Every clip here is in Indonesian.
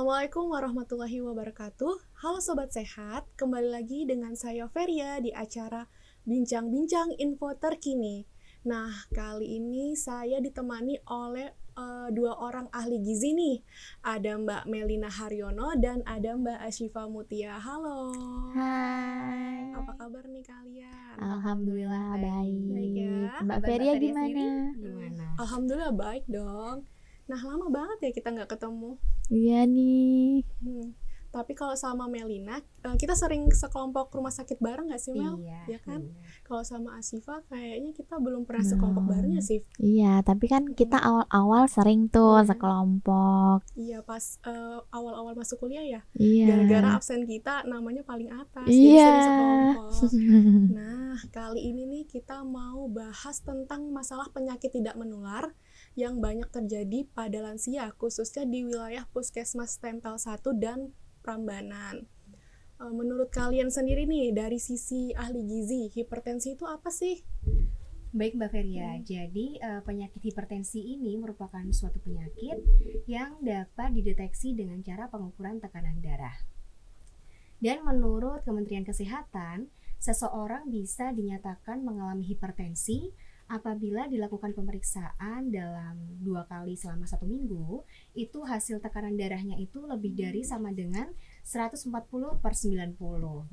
Assalamualaikum warahmatullahi wabarakatuh. Halo Sobat Sehat, kembali lagi dengan saya Feria di acara Bincang-Bincang Info Terkini. Nah, kali ini saya ditemani oleh dua orang ahli gizi nih. Ada Mbak Melina Haryono dan ada Mbak Asyifa Mutia. Halo. Hai. Apa kabar nih kalian? Alhamdulillah Baik ya. baik. Mbak Feria gimana? Alhamdulillah baik dong. Nah, lama banget ya kita nggak ketemu. Iya nih. Tapi kalau sama Melina, kita sering sekelompok rumah sakit bareng nggak sih, Mel? Iya. Ya kan? Kalau sama Asifa, kayaknya kita belum pernah sekelompok bareng ya, Sif? Iya, tapi kan kita awal-awal sering tuh Iya. sekelompok. Iya, pas awal-awal masuk kuliah ya. Iya. Gara-gara absen kita namanya paling atas, Iya. jadi sering sekelompok. Nah, kali ini nih kita mau bahas tentang masalah penyakit tidak menular yang banyak terjadi pada lansia, khususnya di wilayah Puskesmas Tempel 1 dan Prambanan. Menurut kalian sendiri nih, dari sisi ahli gizi, hipertensi itu apa sih? Baik Mbak Feria, jadi penyakit hipertensi ini merupakan suatu penyakit yang dapat dideteksi dengan cara pengukuran tekanan darah. Dan menurut Kementerian Kesehatan, seseorang bisa dinyatakan mengalami hipertensi apabila dilakukan pemeriksaan dalam 2 kali selama 1 minggu, itu hasil tekanan darahnya itu lebih dari sama dengan 140/90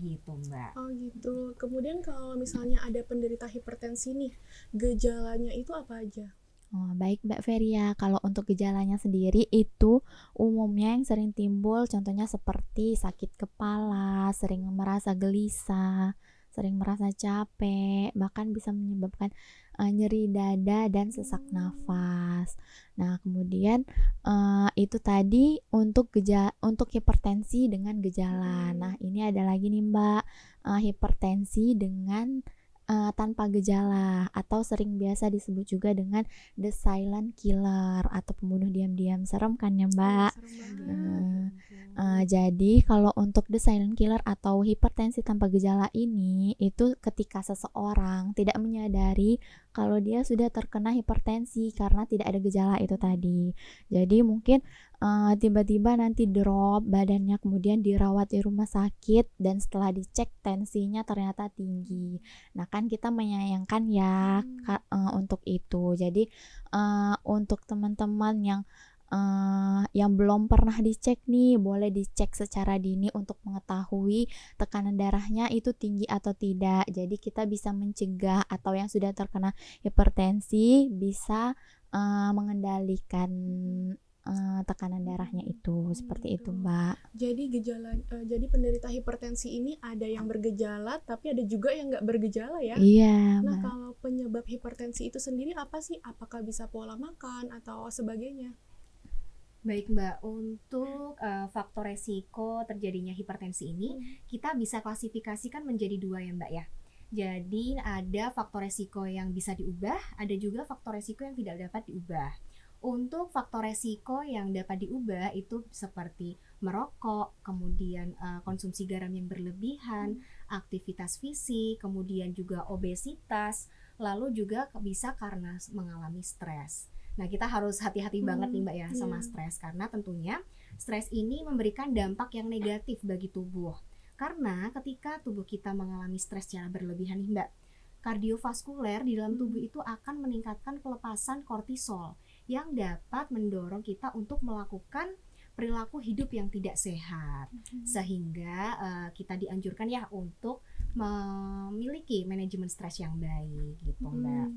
gitu Mbak. Oh gitu. Kemudian kalau misalnya ada penderita hipertensi nih, gejalanya itu apa aja? Oh, baik Mbak Feria, kalau untuk gejalanya sendiri itu umumnya yang sering timbul contohnya seperti sakit kepala, sering merasa gelisah, sering merasa capek, bahkan bisa menyebabkan nyeri dada dan sesak nafas. Nah, kemudian itu tadi untuk hipertensi dengan gejala. Nah, ini ada lagi nih Mbak, hipertensi dengan tanpa gejala atau sering biasa disebut juga dengan the silent killer atau pembunuh diam-diam. Serem kan ya Mbak? Serem banget. Jadi kalau untuk the silent killer atau hipertensi tanpa gejala ini itu ketika seseorang tidak menyadari kalau dia sudah terkena hipertensi karena tidak ada gejala itu tadi. Jadi mungkin tiba-tiba nanti drop badannya, kemudian dirawat di rumah sakit dan setelah dicek tensinya ternyata tinggi. Nah kan kita menyayangkan ya untuk itu. Jadi untuk teman-teman yang belum pernah dicek nih, boleh dicek secara dini untuk mengetahui tekanan darahnya itu tinggi atau tidak. Jadi kita bisa mencegah, atau yang sudah terkena hipertensi bisa mengendalikan tekanan darahnya itu seperti itu Mbak. Jadi jadi penderita hipertensi ini ada yang bergejala, tapi ada juga yang nggak bergejala ya. Iya Nah, Mbak. kalau penyebab hipertensi itu sendiri apa sih? Apakah bisa pola makan atau sebagainya? Baik Mbak, untuk faktor resiko terjadinya hipertensi ini kita bisa klasifikasikan menjadi 2 ya Mbak ya. Jadi ada faktor resiko yang bisa diubah, ada juga faktor resiko yang tidak dapat diubah. Untuk faktor resiko yang dapat diubah itu seperti merokok, kemudian konsumsi garam yang berlebihan, aktivitas fisik, kemudian juga obesitas, lalu juga bisa karena mengalami stres. Nah, kita harus hati-hati banget nih Mbak ya sama stres, karena tentunya stres ini memberikan dampak yang negatif bagi tubuh. Karena ketika tubuh kita mengalami stres secara berlebihan nih Mbak, kardiovaskuler di dalam tubuh itu akan meningkatkan pelepasan kortisol yang dapat mendorong kita untuk melakukan perilaku hidup yang tidak sehat. Sehingga kita dianjurkan ya untuk memiliki manajemen stres yang baik gitu Mbak.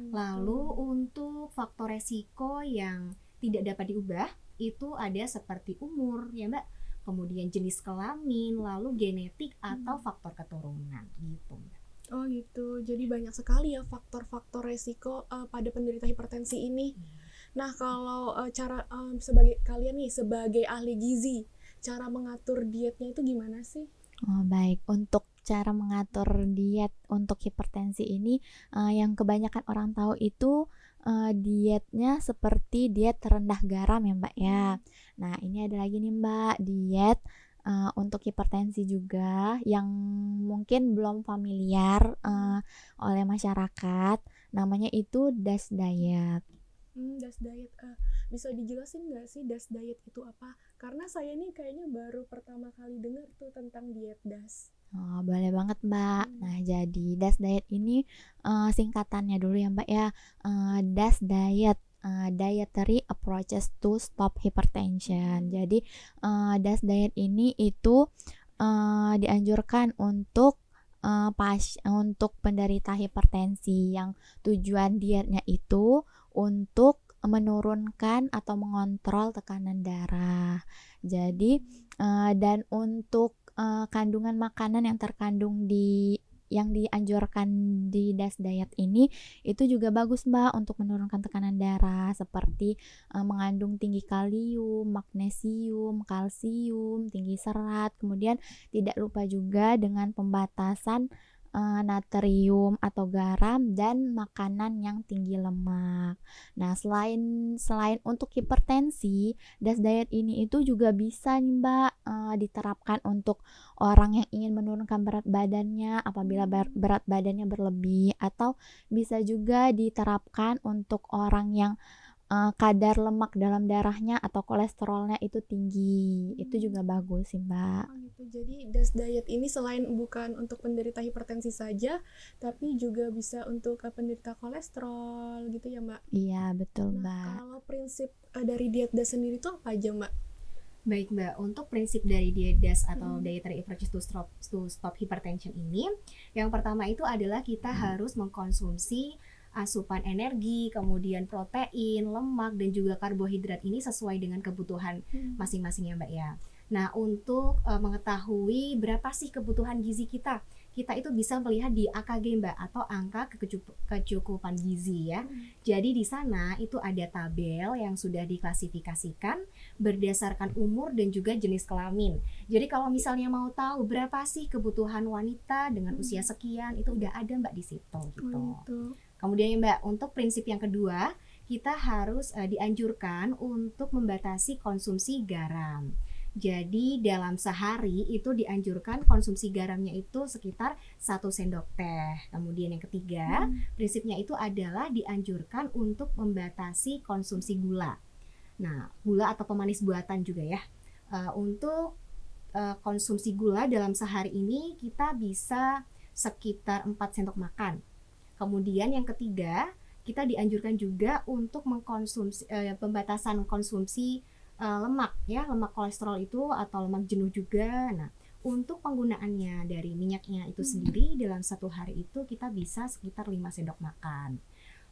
Lalu untuk faktor resiko yang tidak dapat diubah itu ada seperti umur ya Mbak, kemudian jenis kelamin, lalu genetik atau faktor keturunan gitu Mbak. Oh gitu, jadi banyak sekali ya faktor-faktor resiko pada penderita hipertensi ini. Nah, kalau sebagai kalian nih sebagai ahli gizi, cara mengatur dietnya itu gimana sih? Oh, baik. Untuk cara mengatur diet untuk hipertensi ini yang kebanyakan orang tahu itu dietnya seperti diet rendah garam ya Mbak ya. Nah ini ada lagi nih Mbak, diet untuk hipertensi juga yang mungkin belum familiar oleh masyarakat, namanya itu DASH diet. DASH diet, bisa dijelasin nggak sih DASH diet itu apa? Karena saya ini kayaknya baru pertama kali dengar tuh tentang diet DAS. Oh, boleh banget Mbak. Hmm. Nah, jadi DAS diet ini singkatannya dulu ya Mbak ya. DAS diet, dietary approaches to stop hypertension. Jadi DAS diet ini itu dianjurkan untuk untuk penderita hipertensi yang tujuan dietnya itu untuk menurunkan atau mengontrol tekanan darah. Jadi dan untuk kandungan makanan yang terkandung yang dianjurkan di DAS diet ini itu juga bagus Mbak untuk menurunkan tekanan darah, seperti mengandung tinggi kalium, magnesium, kalsium, tinggi serat. Kemudian tidak lupa juga dengan pembatasan natrium atau garam dan makanan yang tinggi lemak. Nah, selain untuk hipertensi, DAS diet ini itu juga bisa nih Mbak diterapkan untuk orang yang ingin menurunkan berat badannya apabila berat badannya berlebih, atau bisa juga diterapkan untuk orang yang kadar lemak dalam darahnya atau kolesterolnya itu tinggi. Itu juga bagus sih Mbak. Oh gitu. Jadi DAS diet ini selain bukan untuk penderita hipertensi saja, tapi juga bisa untuk penderita kolesterol gitu ya Mbak. Iya betul Nah, Mbak. kalau prinsip dari diet DAS sendiri itu apa aja Mbak? Baik Mbak, untuk prinsip dari diet DAS atau dietary approaches to stop hypertension ini, yang pertama itu adalah kita harus mengkonsumsi asupan energi, kemudian protein, lemak, dan juga karbohidrat ini sesuai dengan kebutuhan masing-masing ya Mbak ya. Nah, untuk mengetahui berapa sih kebutuhan gizi kita itu bisa melihat di AKG Mbak, atau angka kecukupan gizi ya. Jadi di sana itu ada tabel yang sudah diklasifikasikan berdasarkan umur dan juga jenis kelamin. Jadi kalau misalnya mau tahu berapa sih kebutuhan wanita dengan usia sekian, itu udah ada Mbak di situ gitu. Oh gitu. Kemudian ya Mbak, untuk prinsip yang kedua, kita harus dianjurkan untuk membatasi konsumsi garam. Jadi dalam sehari itu dianjurkan konsumsi garamnya itu sekitar 1 sendok teh. Kemudian yang ketiga, prinsipnya itu adalah dianjurkan untuk membatasi konsumsi gula. Nah, gula atau pemanis buatan juga ya. Untuk konsumsi gula dalam sehari ini kita bisa sekitar 4 sendok makan. Kemudian yang ketiga, kita dianjurkan juga untuk mengkonsumsi pembatasan konsumsi lemak ya, lemak kolesterol itu atau lemak jenuh juga. Nah, untuk penggunaannya dari minyaknya itu sendiri dalam satu hari itu kita bisa sekitar 5 sendok makan.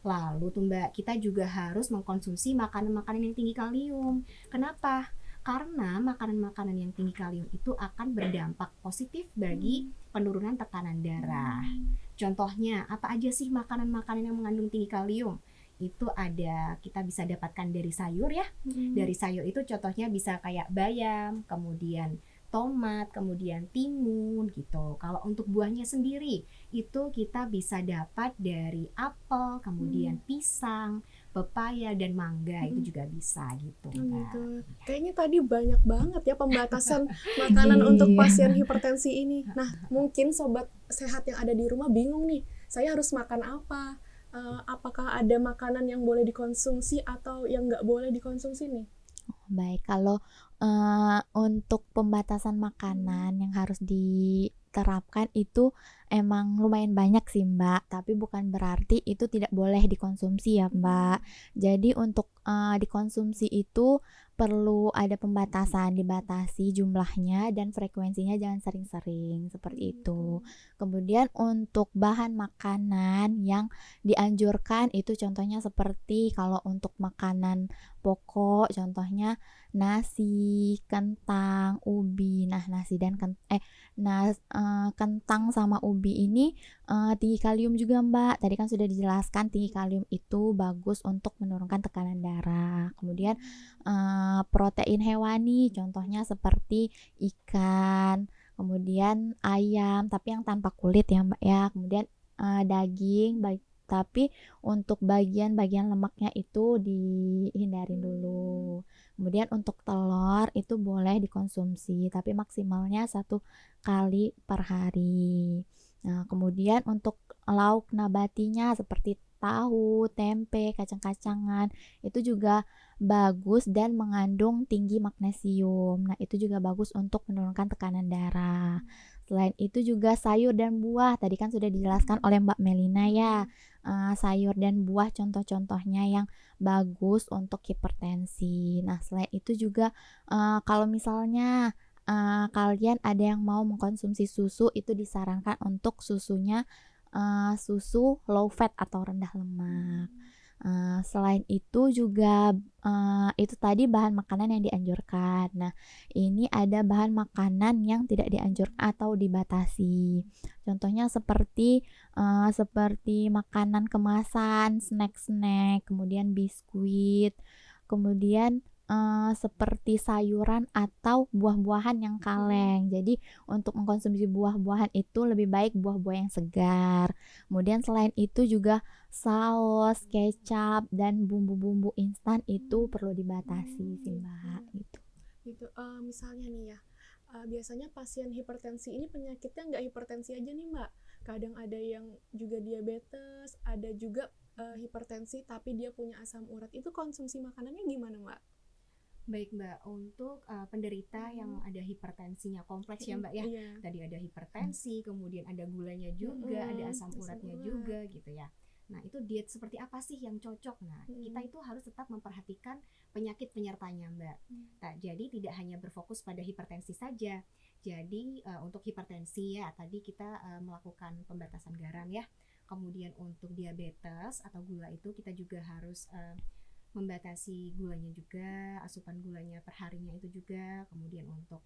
Lalu tuh Mbak, kita juga harus mengkonsumsi makanan-makanan yang tinggi kalium. Kenapa? Karena makanan-makanan yang tinggi kalium itu akan berdampak positif bagi penurunan tekanan darah. Contohnya, apa aja sih makanan-makanan yang mengandung tinggi kalium? Itu ada, kita bisa dapatkan dari sayur ya. Dari sayur itu contohnya bisa kayak bayam, kemudian tomat, kemudian timun gitu. Kalau untuk buahnya sendiri, itu kita bisa dapat dari apel, kemudian pisang, pepaya, dan mangga. Itu juga bisa gitu. Oh Mbak. gitu. Kayaknya tadi banyak banget ya pembatasan makanan untuk pasien hipertensi ini. Nah, mungkin sobat sehat yang ada di rumah bingung nih, saya harus makan apa? Apakah ada makanan yang boleh dikonsumsi atau yang nggak boleh dikonsumsi nih? Baik, kalau untuk pembatasan makanan yang harus diterapkan itu emang lumayan banyak sih Mbak, tapi bukan berarti itu tidak boleh dikonsumsi ya Mbak. Jadi untuk dikonsumsi itu perlu ada pembatasan, dibatasi jumlahnya dan frekuensinya, jangan sering-sering seperti itu. Kemudian untuk bahan makanan yang dianjurkan itu contohnya seperti kalau untuk makanan pokok contohnya nasi, kentang, ubi. Nah, kentang sama ubi ini tinggi kalium juga Mbak. Tadi kan sudah dijelaskan tinggi kalium itu bagus untuk menurunkan tekanan darah. Kemudian protein hewani contohnya seperti ikan, kemudian ayam tapi yang tanpa kulit ya Mbak ya. Kemudian daging tapi untuk bagian-bagian lemaknya itu dihindarin dulu. Kemudian untuk telur itu boleh dikonsumsi tapi maksimalnya 1 kali per hari. Nah, kemudian untuk lauk nabatinya seperti tahu, tempe, kacang-kacangan itu juga bagus dan mengandung tinggi magnesium. Nah, itu juga bagus untuk menurunkan tekanan darah. Selain itu juga sayur dan buah, tadi kan sudah dijelaskan oleh Mbak Melina ya. Sayur dan buah contoh-contohnya yang bagus untuk hipertensi. Nah, selain itu juga kalau misalnya kalian ada yang mau mengkonsumsi susu, itu disarankan untuk susunya susu low fat atau rendah lemak. Selain itu juga itu tadi bahan makanan yang dianjurkan. Nah, ini ada bahan makanan yang tidak dianjurkan atau dibatasi. Contohnya seperti makanan kemasan, snack-snack, kemudian biskuit, kemudian seperti sayuran atau buah-buahan yang kaleng. Jadi untuk mengkonsumsi buah-buahan itu lebih baik buah-buah yang segar. Kemudian selain itu juga saus, kecap, dan bumbu-bumbu instan itu perlu dibatasi sih Mbak gitu. Gitu. Misalnya nih ya, biasanya pasien hipertensi ini penyakitnya nggak hipertensi aja nih Mbak. Kadang ada yang juga diabetes, ada juga hipertensi tapi dia punya asam urat. Itu konsumsi makanannya gimana Mbak? Baik Mbak, untuk penderita yang ada hipertensinya kompleks ya Mbak ya. Iya. Tadi ada hipertensi, kemudian ada gulanya juga, ada asam uratnya juga gitu ya. Nah, itu diet seperti apa sih yang cocok? Nah, kita itu harus tetap memperhatikan penyakit penyertanya Mbak. Nah, jadi tidak hanya berfokus pada hipertensi saja. Jadi untuk hipertensi ya, tadi kita melakukan pembatasan garam ya. Kemudian untuk diabetes atau gula itu kita juga harus membatasi gulanya juga, asupan gulanya per harinya itu juga. Kemudian untuk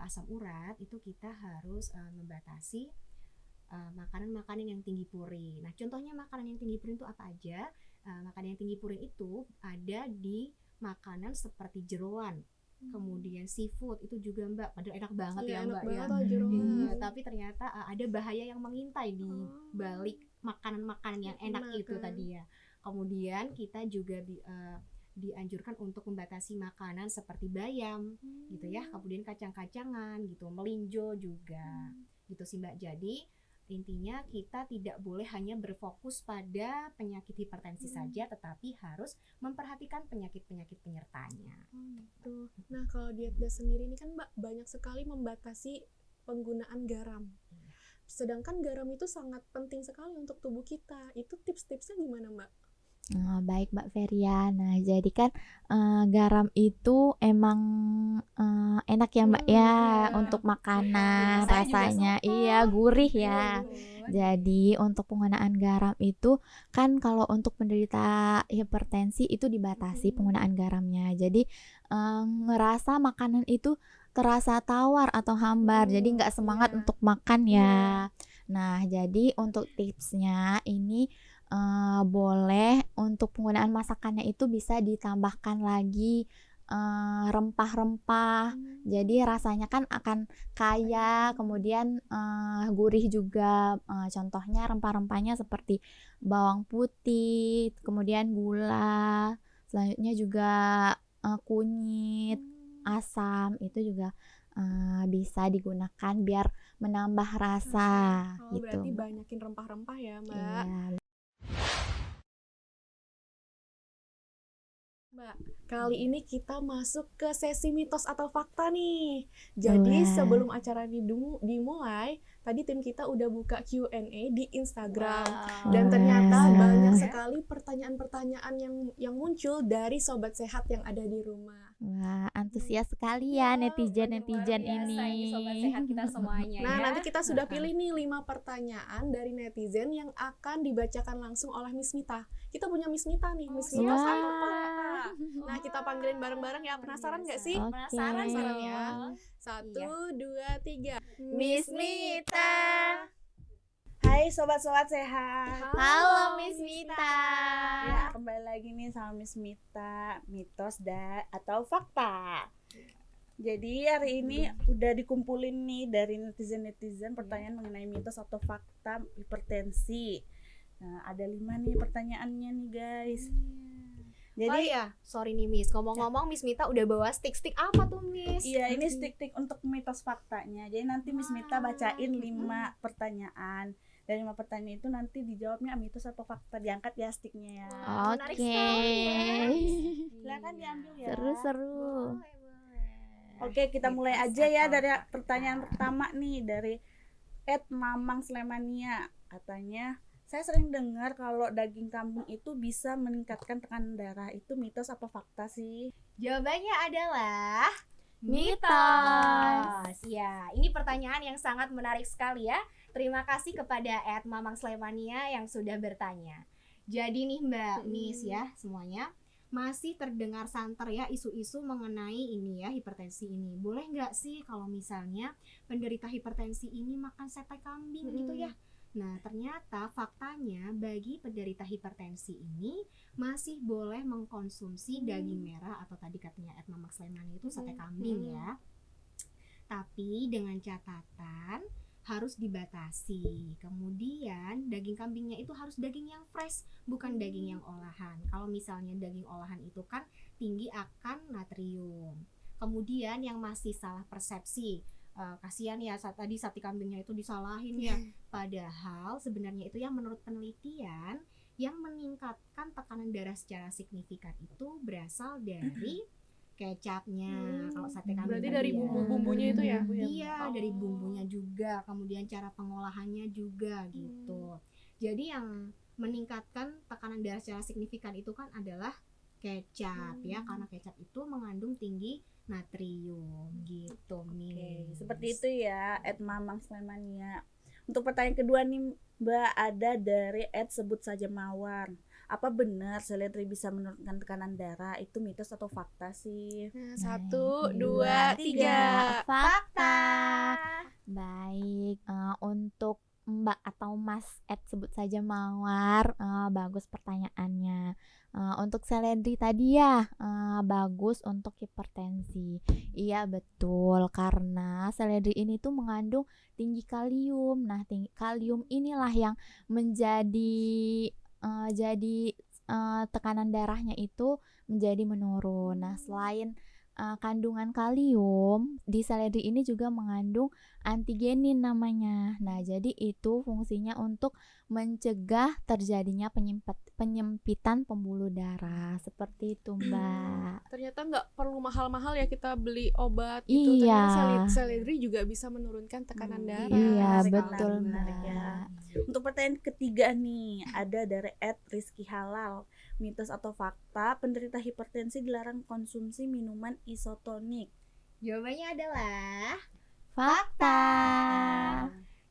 asam urat itu kita harus membatasi makanan-makanan yang tinggi purin. Nah, contohnya makanan yang tinggi purin itu apa aja? Makanan yang tinggi purin itu ada di makanan seperti jeroan, kemudian seafood itu juga Mbak, padahal enak banget ya Mbak ya. Iya, tapi ternyata ada bahaya yang mengintai di balik makanan-makanan yang enak itu tadi ya. Kemudian kita juga dianjurkan untuk membatasi makanan seperti bayam gitu ya, kemudian kacang-kacangan gitu, melinjo juga gitu sih Mbak. Jadi intinya kita tidak boleh hanya berfokus pada penyakit hipertensi saja, tetapi harus memperhatikan penyakit-penyakit penyertanya. Gitu. Nah, kalau diet DAS sendiri ini kan Mbak banyak sekali membatasi penggunaan garam. Sedangkan garam itu sangat penting sekali untuk tubuh kita. Itu tips-tipsnya gimana Mbak? Baik Mbak Feria. Nah, jadi kan garam itu emang enak ya Mbak ya untuk makanan, rasanya iya gurih ya. Jadi untuk penggunaan garam itu kan kalau untuk penderita hipertensi itu dibatasi penggunaan garamnya. Jadi ngerasa makanan itu terasa tawar atau hambar, jadi nggak semangat untuk makan ya. Nah, jadi untuk tipsnya ini boleh untuk penggunaan masakannya itu bisa ditambahkan lagi rempah-rempah. Jadi rasanya kan akan kaya, kemudian gurih juga. Contohnya rempah-rempahnya seperti bawang putih, kemudian gula, selanjutnya juga kunyit, asam, itu juga bisa digunakan biar menambah rasa gitu. Berarti banyakin rempah-rempah ya Mbak. Iya. Mbak, kali ini kita masuk ke sesi mitos atau fakta nih. Jadi sebelum acara dimulai, tadi tim kita udah buka Q&A di Instagram. Dan ternyata banyak sekali pertanyaan-pertanyaan yang muncul dari sobat sehat yang ada di rumah. Wah, antusias sekali ya netizen-netizen ini. Sobat sehat kita semuanya Nah, ya. nanti kita sudah pilih nih 5 pertanyaan dari netizen yang akan dibacakan langsung oleh Miss Mita. Kita punya Miss Mita nih, Miss Mita satu fakta. Nah, kita panggilin bareng-bareng ya. Penasaran nggak sih? Penasaran ya. 1, 2, 3. Miss Mita. Hai sobat-sobat sehat. Halo Miss Mita. Ya, kembali lagi nih sama Miss Mita, mitos atau fakta. Jadi hari ini udah dikumpulin nih dari netizen pertanyaan mengenai mitos atau fakta hipertensi. Nah, ada 5 nih pertanyaannya nih guys. Jadi sorry nih Miss, ngomong-ngomong Miss Mita udah bawa stick-stick apa tuh Miss? iya, ini stick-stick untuk mitos faktanya. Jadi nanti Miss Mita bacain 5 pertanyaan. Dari 5 pertanyaan itu nanti dijawabnya mitos atau fakta. Diangkat ya sticknya ya. Wah, menarik Oke. sekali ya. Silakan diambil ya. Seru-seru. Boleh. Oke, kita mulai Mitos aja ya atau dari fakta? pertanyaan pertama nih dari Mamang Slemania. Katanya, saya sering dengar kalau daging kambing itu bisa meningkatkan tekanan darah. Itu mitos apa fakta sih? Jawabannya adalah Mitos. Ya, ini pertanyaan yang sangat menarik sekali ya. Terima kasih kepada Mamang Slemania yang sudah bertanya. Jadi nih Mbak Miss ya semuanya, masih terdengar santer ya isu-isu mengenai ini ya hipertensi ini. Boleh nggak sih kalau misalnya penderita hipertensi ini makan sate kambing gitu ya? Nah, ternyata faktanya bagi penderita hipertensi ini masih boleh mengkonsumsi daging merah atau tadi katanya Mamang Slemania itu sate kambing ya. Tapi dengan catatan harus dibatasi. Kemudian daging kambingnya itu harus daging yang fresh, bukan daging yang olahan. Kalau misalnya daging olahan itu kan tinggi akan natrium. Kemudian yang masih salah persepsi, kasihan ya tadi sate kambingnya itu disalahin ya. Padahal sebenarnya itu yang menurut penelitian yang meningkatkan tekanan darah secara signifikan itu berasal dari kecapnya. Kalau sate kambing Berarti tadi dari ya. bumbu-bumbunya itu ya? Iya, dari bumbunya juga, kemudian cara pengolahannya juga gitu. Jadi yang meningkatkan tekanan darah secara signifikan itu kan adalah kecap ya, karena kecap itu mengandung tinggi natrium gitu. Oke, seperti itu ya Mamang Slemania. Untuk pertanyaan kedua nih Mbak, ada dari sebut saja Mawar. Apa benar seledri bisa menurunkan tekanan darah? Itu mitos atau fakta sih? Nah, 1, 2, dua, 3. Fakta. Baik, untuk Mbak atau Mas sebut saja Mawar, bagus pertanyaannya. Untuk seledri tadi ya, bagus untuk hipertensi. Iya betul, karena seledri ini tuh mengandung tinggi kalium. Nah, kalium inilah yang menjadi tekanan darahnya itu menjadi menurun. Nah, selain kandungan kalium, di seledri ini juga mengandung antigenin namanya. Nah, jadi itu fungsinya untuk mencegah terjadinya penyempitan pembuluh darah. Seperti itu, Mbak. Ternyata nggak perlu mahal-mahal ya kita beli obat Iya. gitu. Ternyata seledri juga bisa menurunkan tekanan darah. Iya, menarik, betul, menarik ya. Mbak. Untuk pertanyaan ketiga nih, ada dari Rizky Halal. Mitos atau fakta, penderita hipertensi dilarang konsumsi minuman isotonik? Jawabannya adalah Fakta.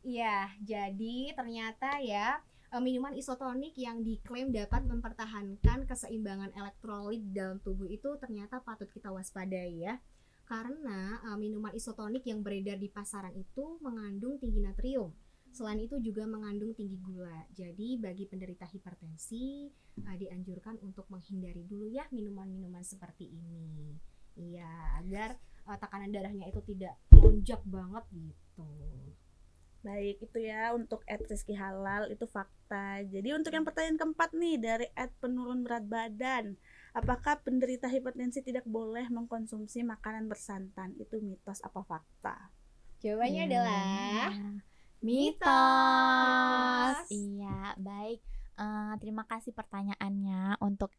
iya, jadi ternyata ya minuman isotonik yang diklaim dapat mempertahankan keseimbangan elektrolit dalam tubuh itu ternyata patut kita waspadai ya. Karena minuman isotonik yang beredar di pasaran itu mengandung tinggi natrium. Selain itu juga mengandung tinggi gula. Jadi bagi penderita hipertensi dianjurkan untuk menghindari dulu ya minuman-minuman seperti ini. Iya, agar tekanan darahnya itu tidak melonjak banget gitu. Baik, itu ya untuk Rizky Halal, itu fakta. Jadi untuk yang pertanyaan keempat nih dari penurun berat badan. Apakah penderita hipertensi tidak boleh mengkonsumsi makanan bersantan? Itu mitos apa fakta? Jawabannya adalah mitos. Iya, baik. Terima kasih pertanyaannya untuk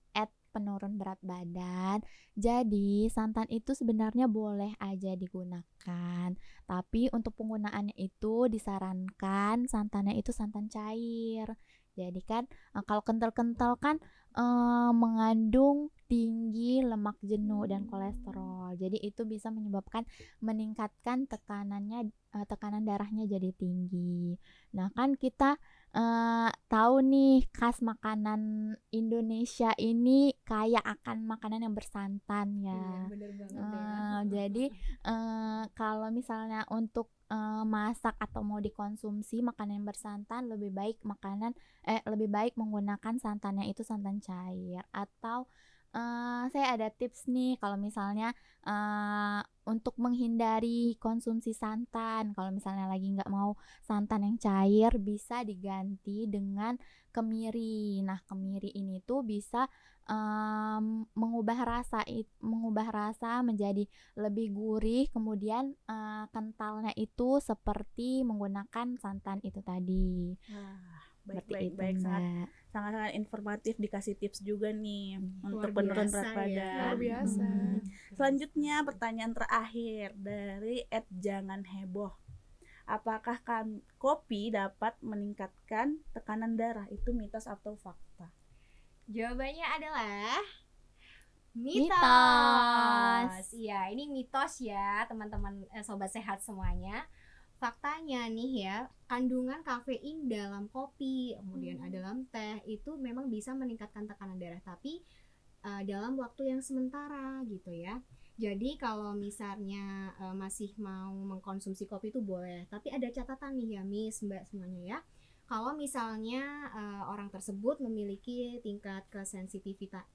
penurun berat badan. Jadi, santan itu sebenarnya boleh aja digunakan. Tapi untuk penggunaannya itu disarankan santannya itu santan cair. Jadi kan kalau kental-kental kan mengandung tinggi lemak jenuh dan kolesterol. Jadi itu bisa menyebabkan meningkatkan tekanan darahnya jadi tinggi. Nah, kan kita tahu nih khas makanan Indonesia ini kaya akan makanan yang bersantan ya. bener banget ya. Jadi kalau misalnya untuk masak atau mau dikonsumsi makanan yang bersantan lebih baik menggunakan santannya itu santan cair atau saya ada tips nih kalau misalnya untuk menghindari konsumsi santan. Kalau misalnya lagi nggak mau santan yang cair, bisa diganti dengan kemiri. Nah, kemiri ini tuh bisa mengubah rasa menjadi lebih gurih, kemudian kentalnya itu seperti menggunakan santan itu tadi. Wah, Seperti baik itu, baik sangat Mbak. sangat informatif, dikasih tips juga nih untuk Luar penurun biasa berat ya. badan. Luar biasa. Selanjutnya pertanyaan terakhir dari @jangan heboh. Apakah kopi dapat meningkatkan tekanan darah? Itu mitos atau fakta? Jawabannya adalah Mitos. Iya, ini mitos ya, teman-teman sobat sehat semuanya. Faktanya nih ya, kandungan kafein dalam kopi, kemudian dalam teh itu memang bisa meningkatkan tekanan darah, tapi dalam waktu yang sementara gitu ya. Jadi kalau misalnya masih mau mengkonsumsi kopi itu boleh, tapi ada catatan nih ya Miss, Mbak semuanya ya. Kalau misalnya orang tersebut memiliki tingkat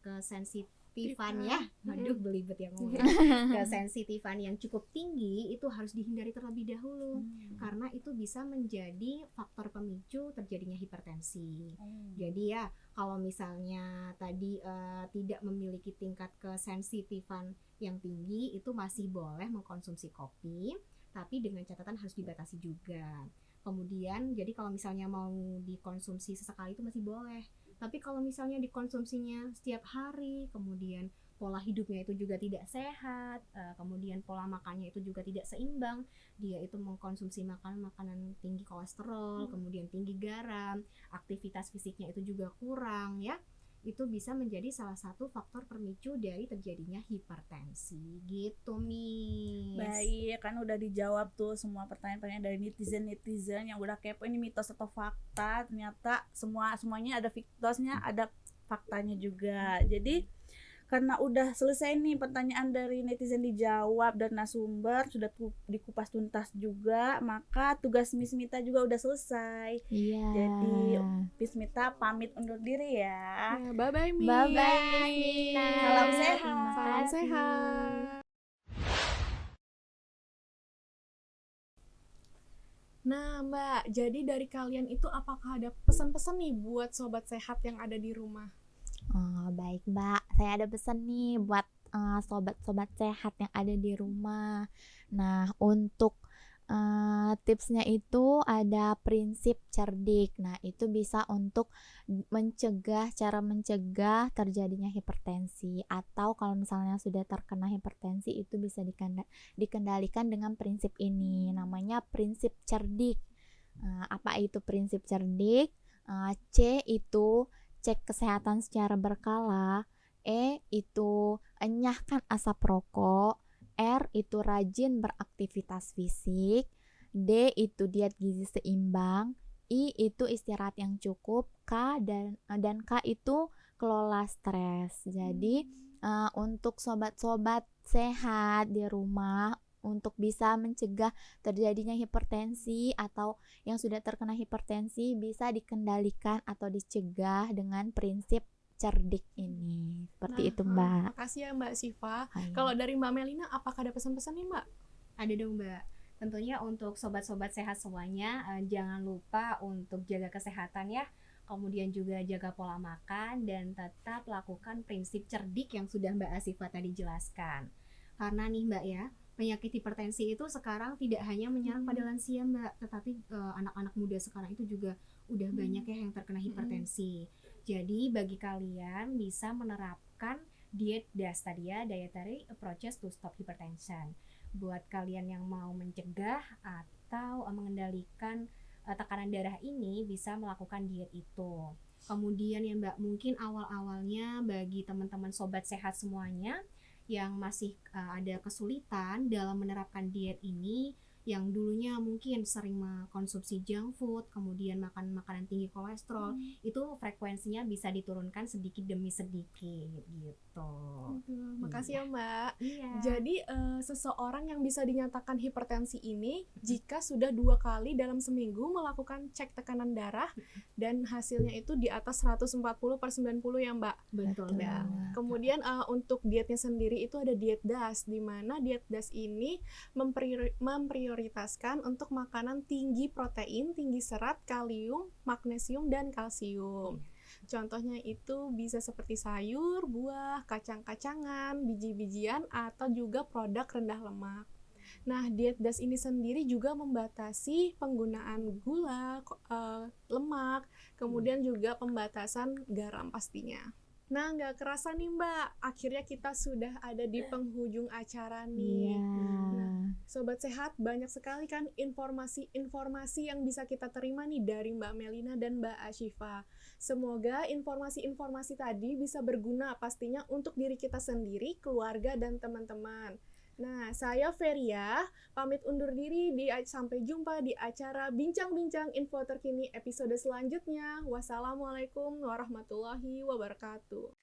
kesensitifan ya, aduh belibet ya ngomongnya, kesensitifan yang cukup tinggi, itu harus dihindari terlebih dahulu karena itu bisa menjadi faktor pemicu terjadinya hipertensi. Jadi ya kalau misalnya tadi tidak memiliki tingkat kesensitifan yang tinggi, itu masih boleh mengkonsumsi kopi, tapi dengan catatan harus dibatasi juga. Kemudian jadi kalau misalnya mau dikonsumsi sesekali itu masih boleh, tapi kalau misalnya dikonsumsinya setiap hari, kemudian pola hidupnya itu juga tidak sehat, kemudian pola makannya itu juga tidak seimbang, dia itu mengkonsumsi makanan tinggi kolesterol, kemudian tinggi garam, aktivitas fisiknya itu juga kurang ya, itu bisa menjadi salah satu faktor pemicu dari terjadinya hipertensi gitu Miss. Baik, kan udah dijawab tuh semua pertanyaan-pertanyaan dari netizen yang udah kepo ini mitos atau fakta. Ternyata semuanya ada mitosnya, ada faktanya juga. Jadi karena udah selesai nih pertanyaan dari netizen dijawab dan narasumber sudah dikupas tuntas juga, maka tugas Miss Mita juga udah selesai. Iya. Jadi Miss Mita pamit undur diri ya. Ya, bye-bye, Miss. Bye-bye, Miss Mita. Salam sehat. Terima Salam kasih. sehat. Nah, Mbak, jadi dari kalian itu apakah ada pesan-pesan nih buat sobat sehat yang ada di rumah? Oh, baik Mbak, saya ada pesan nih buat sobat-sobat sehat yang ada di rumah. Nah, untuk tipsnya itu ada prinsip cerdik. Nah, itu bisa untuk cara mencegah terjadinya hipertensi, atau kalau misalnya sudah terkena hipertensi itu bisa dikendalikan dengan prinsip ini. Namanya prinsip cerdik. Apa itu prinsip cerdik? C itu cek kesehatan secara berkala, E itu enyahkan asap rokok, R itu rajin beraktivitas fisik, D itu diet gizi seimbang, I itu istirahat yang cukup, dan K itu kelola stres. Jadi untuk sobat-sobat sehat di rumah, untuk bisa mencegah terjadinya hipertensi atau yang sudah terkena hipertensi bisa dikendalikan atau dicegah dengan prinsip cerdik ini. Seperti itu, Mbak. Makasih ya Mbak Siva. Hai. Kalau dari Mbak Melina, apakah ada pesan-pesan nih Mbak? Ada dong Mbak. Tentunya untuk sobat-sobat sehat semuanya, jangan lupa untuk jaga kesehatan ya. Kemudian juga jaga pola makan dan tetap lakukan prinsip cerdik yang sudah Mbak Asifa tadi jelaskan. Karena nih Mbak ya, penyakit hipertensi itu sekarang tidak hanya menyerang pada lansia Mbak, tetapi anak-anak muda sekarang itu juga udah banyak ya yang terkena hipertensi. Jadi bagi kalian bisa menerapkan diet DAS tadi ya, Dietary Approaches to Stop Hypertension. Buat kalian yang mau mencegah atau mengendalikan tekanan darah ini bisa melakukan diet itu. Kemudian ya Mbak, mungkin awal-awalnya bagi teman-teman sobat sehat semuanya yang masih ada kesulitan dalam menerapkan diet ini, yang dulunya mungkin sering mengkonsumsi junk food, kemudian makan makanan tinggi kolesterol, itu frekuensinya bisa diturunkan sedikit demi sedikit gitu. Makasih ya Mbak. Iya. Jadi seseorang yang bisa dinyatakan hipertensi ini jika sudah 2 kali dalam seminggu melakukan cek tekanan darah dan hasilnya itu di atas 140/90 ya Mbak. Betul Ya. banget. Kemudian untuk dietnya sendiri itu ada diet DAS, di mana diet DAS ini memprioritaskan untuk makanan tinggi protein, tinggi serat, kalium, magnesium, dan kalsium. Contohnya itu bisa seperti sayur, buah, kacang-kacangan, biji-bijian, atau juga produk rendah lemak. Nah, diet DAS ini sendiri juga membatasi penggunaan gula, lemak, kemudian juga pembatasan garam pastinya. Nah, nggak kerasa nih Mbak, akhirnya kita sudah ada di penghujung acara nih. Iya. Sobat Sehat, banyak sekali kan informasi-informasi yang bisa kita terima nih dari Mbak Melina dan Mbak Ashifa. Semoga informasi-informasi tadi bisa berguna pastinya untuk diri kita sendiri, keluarga, dan teman-teman. Nah, saya Feria, pamit undur diri, sampai jumpa di acara Bincang-Bincang Info Terkini episode selanjutnya. Wassalamualaikum warahmatullahi wabarakatuh.